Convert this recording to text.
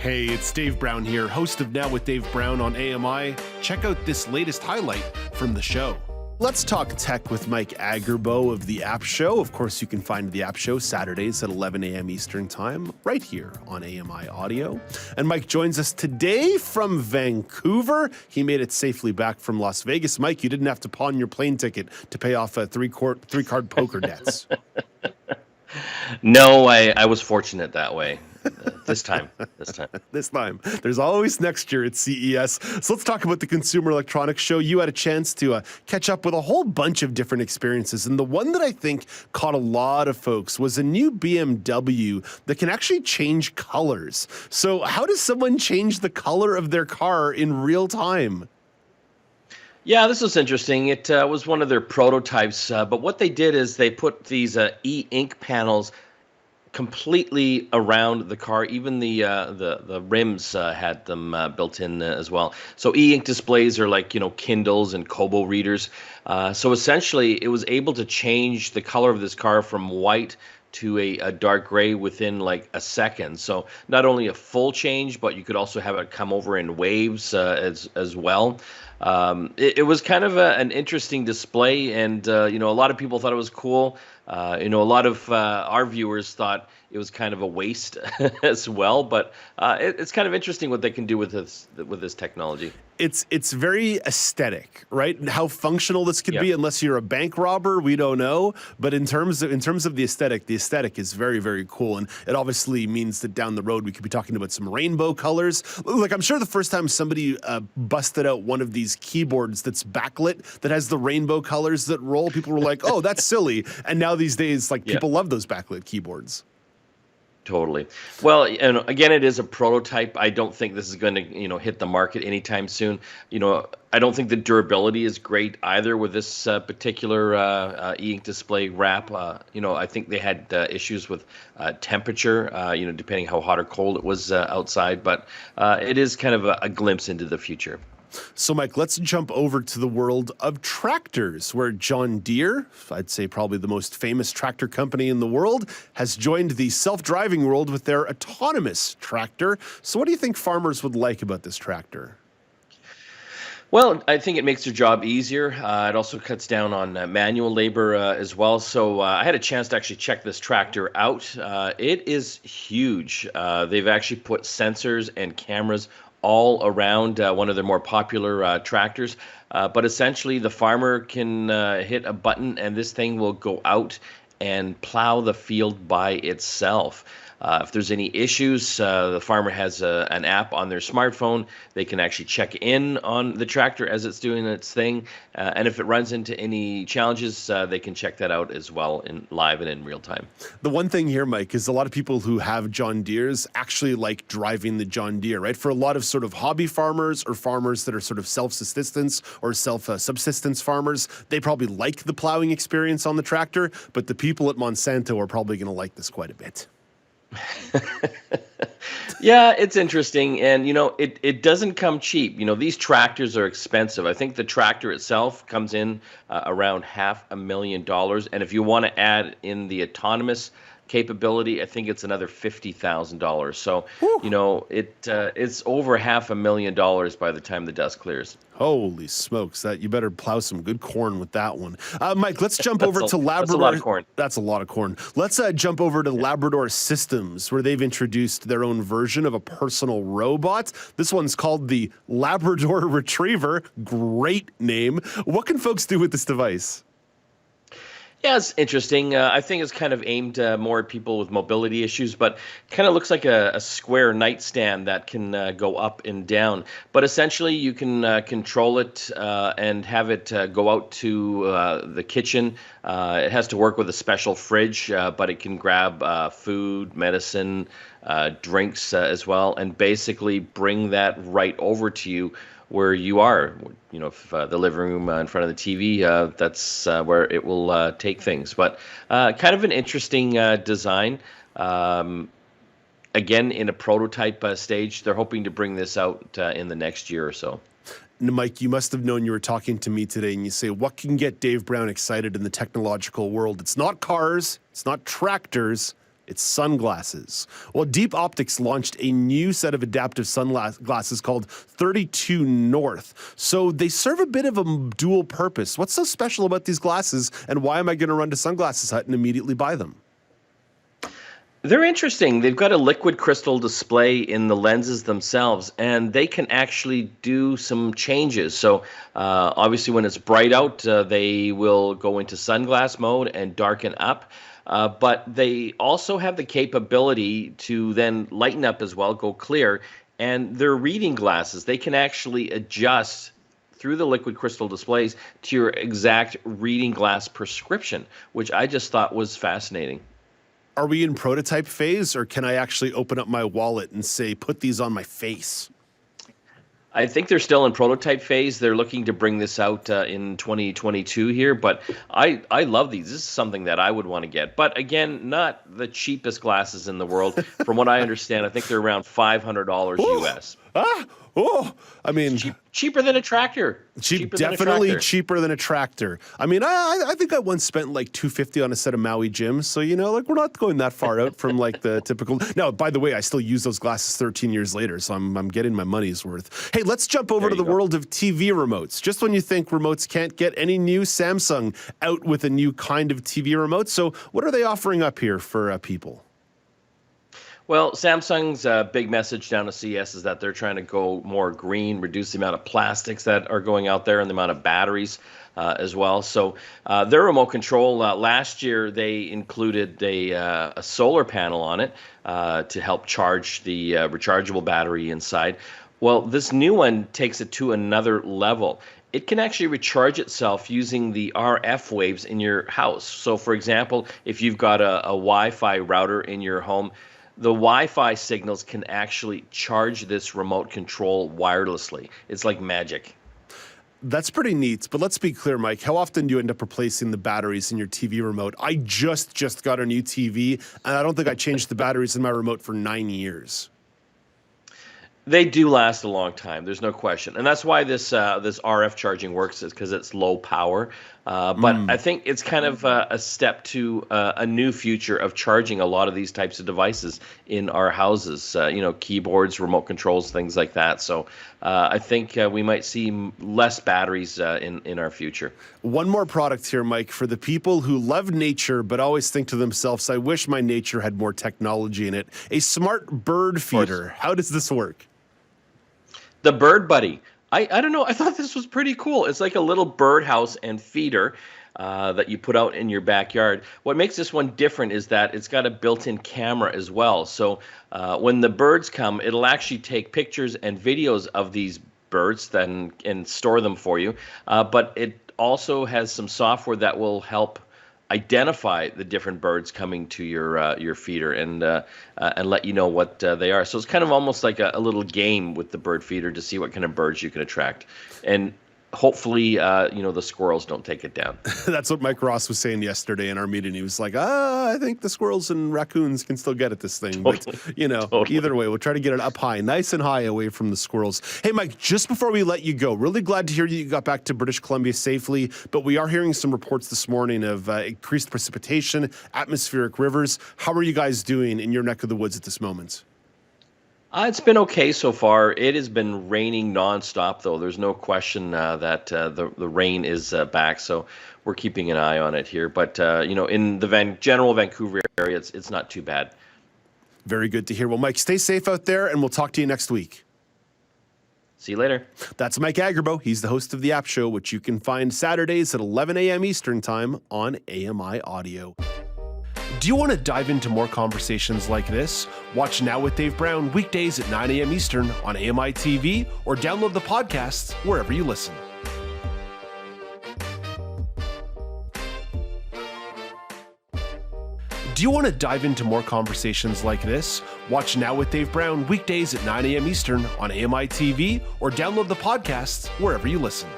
Hey, it's Dave Brown here, host of Now with Dave Brown on AMI. Check out this latest highlight from the show. Let's talk tech with Mike Agerbo of The App Show. Of course, you can find The App Show Saturdays at 11 a.m. Eastern Time, right here on AMI Audio. And Mike joins us today from Vancouver. He made it safely back from Las Vegas. Mike, you didn't have to pawn your plane ticket to pay off three-card poker debts. No, I was fortunate that way. This time. There's always next year at CES. So let's talk about the Consumer Electronics Show. You had a chance to catch up with a whole bunch of different experiences. And the one that I think caught a lot of folks was a new BMW that can actually change colors. So how does someone change the color of their car in real time? Yeah, this was interesting. It was one of their prototypes. But what they did is they put these EInk panels completely around the car. Even the rims had them built in as well. So e-ink displays are like, Kindles and Kobo readers. So essentially, it was able to change the color of this car from white to a dark gray within like a second. So not only a full change, but you could also have it come over in waves as well. It was kind of an interesting display, and a lot of people thought it was cool. A lot of our viewers thought it was kind of a waste as well, but it's kind of interesting what they can do with this technology. It's very aesthetic, right? And how functional this could be, unless you're a bank robber, we don't know. But in terms of the aesthetic is very, very cool. And it obviously means that down the road we could be talking about some rainbow colors. Like, I'm sure the first time somebody busted out one of these keyboards that's backlit that has the rainbow colors that roll, people were like, "Oh, that's silly." And now these days, people love those backlit keyboards. Totally. Well, and again, it is a prototype. I don't think this is going to, hit the market anytime soon. I don't think the durability is great either with this particular e-ink display wrap. I think they had issues with temperature, depending how hot or cold it was outside. But it is kind of a glimpse into the future. So, Mike, let's jump over to the world of tractors, where John Deere, I'd say probably the most famous tractor company in the world, has joined the self-driving world with their autonomous tractor. So what do you think farmers would like about this tractor? Well, I think it makes their job easier. It also cuts down on manual labor as well. So I had a chance to actually check this tractor out. It is huge. They've actually put sensors and cameras all around one of their more popular tractors. But essentially, the farmer can hit a button and this thing will go out and plow the field by itself. If there's any issues, the farmer has an app on their smartphone. They can actually check in on the tractor as it's doing its thing. And if it runs into any challenges, they can check that out as well live and in real time. The one thing here, Mike, is a lot of people who have John Deeres actually like driving the John Deere, right? For a lot of sort of hobby farmers or farmers that are sort of self-subsistence or self-subsistence farmers, they probably like the plowing experience on the tractor, but the people at Monsanto are probably going to like this quite a bit. Yeah, it's interesting. And, it doesn't come cheap. These tractors are expensive. I think the tractor itself comes in around $500,000. And if you want to add in the autonomous capability, I think it's another $50,000. So, it's over $500,000 by the time the dust clears. Holy smokes! You better plow some good corn with that one, Mike. Let's jump over to Labrador. That's a lot of corn. That's a lot of corn. Let's jump over to Labrador Systems, where they've introduced their own version of a personal robot. This one's called the Labrador Retriever. Great name. What can folks do with this device? Yeah, it's interesting. I think it's kind of aimed more at people with mobility issues, but kind of looks like a square nightstand that can go up and down. But essentially, you can control it and have it go out to the kitchen. It has to work with a special fridge, but it can grab food, medicine, drinks as well, and basically bring that right over to you where you are. If the living room in front of the TV, that's where it will take things. But kind of an interesting design. Again, in a prototype stage, they're hoping to bring this out in the next year or so. Mike, you must have known you were talking to me today, and you say, what can get Dave Brown excited in the technological world? It's not cars, it's not tractors, It's sunglasses. Well, Deep Optics launched a new set of adaptive sunglasses called 32 North. So they serve a bit of a dual purpose. What's so special about these glasses, and why am I going to run to Sunglasses Hut and immediately buy them? They're interesting. They've got a liquid crystal display in the lenses themselves, and they can actually do some changes. So obviously when it's bright out, they will go into sunglass mode and darken up. But they also have the capability to then lighten up as well, go clear. And they're reading glasses. They can actually adjust through the liquid crystal displays to your exact reading glass prescription, which I just thought was fascinating. Are we in prototype phase, or can I actually open up my wallet and say, put these on my face? I think they're still in prototype phase. They're looking to bring this out in 2022 here, but I love these. This is something that I would want to get. But again, not the cheapest glasses in the world. From what I understand, I think they're around $500 US. I mean, cheaper than a tractor. Definitely cheaper than a tractor. I mean, I think I once spent like $250 on a set of Maui Jims. So, like we're not going that far out from like the typical. Now, by the way, I still use those glasses 13 years later, so I'm getting my money's worth. Hey, let's jump over to the world of TV remotes. Just when you think remotes can't get any new, Samsung out with a new kind of TV remote. So what are they offering up here for people? Well, Samsung's big message down to CES is that they're trying to go more green, reduce the amount of plastics that are going out there and the amount of batteries as well. So their remote control, last year they included a solar panel on it to help charge the rechargeable battery inside. Well, this new one takes it to another level. It can actually recharge itself using the RF waves in your house. So, for example, if you've got a Wi-Fi router in your home, the Wi-Fi signals can actually charge this remote control wirelessly. It's like magic. That's pretty neat. But let's be clear, Mike. How often do you end up replacing the batteries in your TV remote? I just got a new TV, and I don't think I changed the batteries in my remote for 9 years. They do last a long time. There's no question, and that's why this RF charging works, is because it's low power. But I think it's kind of a step to a new future of charging a lot of these types of devices in our houses. Keyboards, remote controls, things like that. So I think we might see less batteries in our future. One more product here, Mike, for the people who love nature but always think to themselves, "I wish my nature had more technology in it." A smart bird feeder. How does this work? The Bird Buddy. I don't know. I thought this was pretty cool. It's like a little birdhouse and feeder that you put out in your backyard. What makes this one different is that it's got a built-in camera as well. So when the birds come, it'll actually take pictures and videos of these birds then and store them for you. But it also has some software that will help identify the different birds coming to your feeder and let you know what they are. So it's kind of almost like a little game with the bird feeder to see what kind of birds you can attract. And hopefully, the squirrels don't take it down. That's what Mike Ross was saying yesterday in our meeting. He was like, I think the squirrels and raccoons can still get at this thing. Totally. But, Totally. Either way, we'll try to get it up high, nice and high away from the squirrels. Hey, Mike, just before we let you go, really glad to hear you got back to British Columbia safely. But we are hearing some reports this morning of increased precipitation, atmospheric rivers. How are you guys doing in your neck of the woods at this moment? It's been okay so far. It has been raining nonstop, though. There's no question that the rain is back, so we're keeping an eye on it here. But in the general Vancouver area, it's not too bad. Very good to hear. Well, Mike, stay safe out there, and we'll talk to you next week. See you later. That's Mike Agerbo. He's the host of The App Show, which you can find Saturdays at 11 a.m. Eastern Time on AMI Audio. Do you want to dive into more conversations like this? Watch Now with Dave Brown weekdays at 9 a.m. Eastern on AMI TV or download the podcast wherever you listen. Do you want to dive into more conversations like this? Watch Now with Dave Brown weekdays at 9 a.m. Eastern on AMI TV or download the podcast wherever you listen.